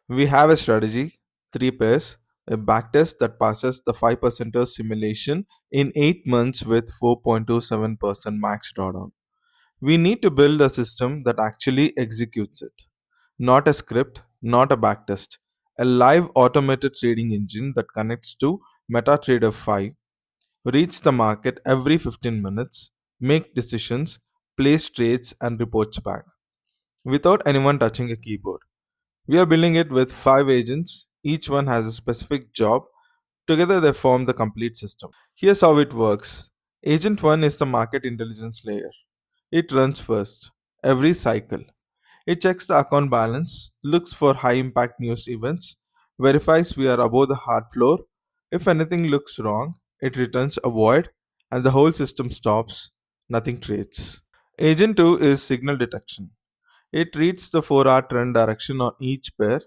We have a strategy, three pairs, a backtest that passes the 5% simulation in 8 months with 4.27% max drawdown. We need to build a system that actually executes it. Not a script, not a backtest. A live automated trading engine that connects to MetaTrader 5, reads the market every 15 minutes, make decisions, place trades and reports back without anyone touching a keyboard. We are building it with 5 agents, each one has a specific job. Together they form the complete system. Here's how it works. Agent 1 is the market intelligence layer. It runs first, every cycle. It checks the account balance, looks for high impact news events, verifies we are above the hard floor. If anything looks wrong, it returns a void and the whole system stops. Nothing trades. Agent 2 is signal detection. It reads the 4-hour trend direction on each pair,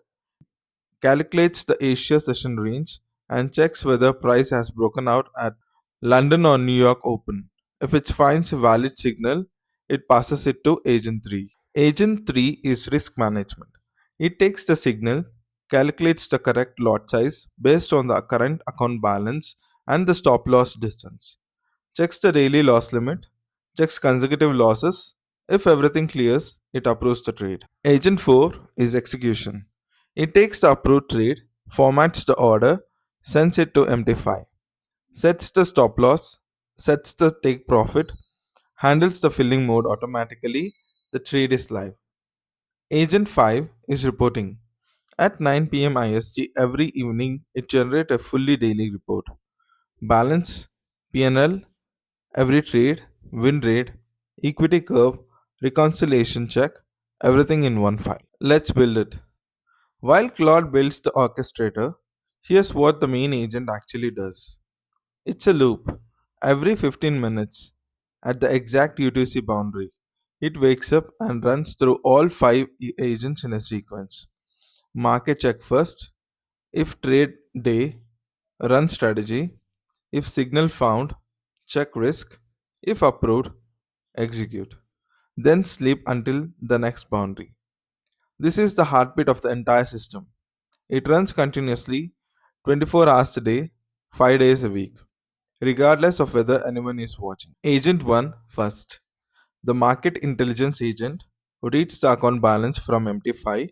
calculates the Asia session range, and checks whether price has broken out at London or New York Open. If it finds a valid signal, it passes it to Agent 3. Agent 3 is risk management. It takes the signal, calculates the correct lot size based on the current account balance and the stop loss distance, checks the daily loss limit, checks consecutive losses. If everything clears, it approves the trade. Agent 4 is execution. It takes the approved trade, formats the order, sends it to MT5, sets the stop loss, sets the take profit, handles the filling mode automatically. The trade is live. Agent 5 is reporting. At 9 p.m. IST every evening, it generates a fully daily report. Balance, P&L, every trade, win rate, equity curve, reconciliation check, everything in one file. Let's build it. While Claude builds the orchestrator, here's what the main agent actually does. It's a loop. Every 15 minutes, at the exact UTC boundary, it wakes up and runs through all 5 agents in a sequence. Market check first, if trade day, run strategy, if signal found, check risk, if approved, execute. Then sleep until the next boundary. This is the heartbeat of the entire system. It runs continuously 24 hours a day, 5 days a week, regardless of whether anyone is watching. Agent 1 first. The market intelligence agent reads the account balance from MT5,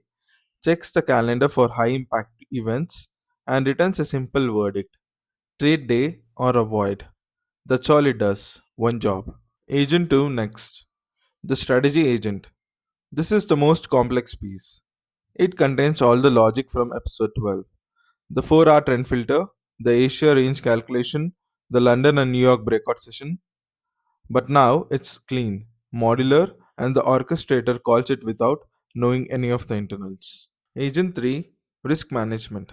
checks the calendar for high impact events, and returns a simple verdict: trade day or avoid. That's all it does. One job. Agent 2 next. The strategy agent. This is the most complex piece. It contains all the logic from episode 12. The 4-hour trend filter, the Asia range calculation, the London and New York breakout session. But now it's clean, modular, and the orchestrator calls it without knowing any of the internals. Agent 3, risk management.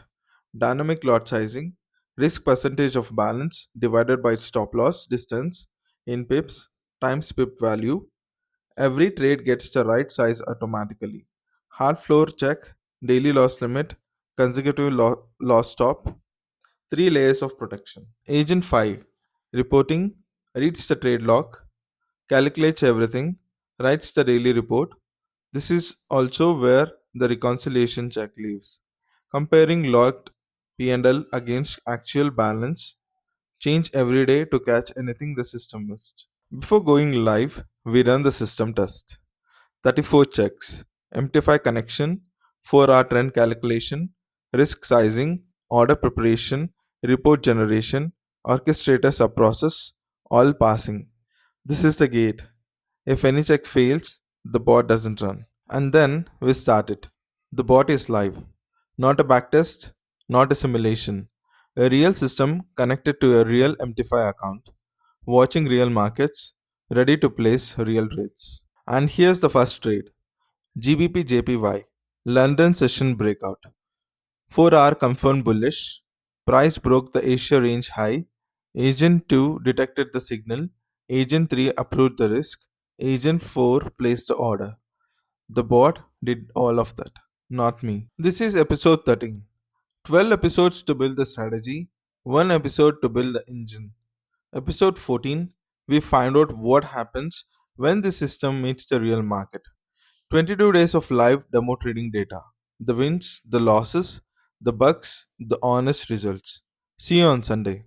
Dynamic lot sizing, risk percentage of balance divided by stop loss distance in pips times pip value. Every trade gets the right size automatically. Hard floor check, daily loss limit, consecutive loss stop, 3 layers of protection. Agent 5, reporting, reads the trade log, calculates everything, writes the daily report. This is also where the reconciliation check lives. Comparing logged P&L against actual balance, change every day to catch anything the system missed. Before going live, we run the system test. 34 checks, MT5 connection, 4-hour trend calculation, risk sizing, order preparation, report generation, orchestrator subprocess, all passing. This is the gate. If any check fails, the bot doesn't run. And then we start it. The bot is live. Not a backtest, not a simulation. A real system connected to a real MT5 account, watching real markets, ready to place real trades. And here's the first trade. GBP JPY, London session breakout. 4-hour confirmed bullish. Price broke the Asia range high. Agent 2 detected the signal. Agent 3 approved the risk. Agent 4 placed the order. The bot did all of that, not me. This is episode 13. 12 episodes to build the strategy, 1 episode to build the engine. Episode 14, we find out what happens when the system meets the real market. 22 days of live demo trading data. the wins, the losses, the bugs, the honest results. See you on Sunday.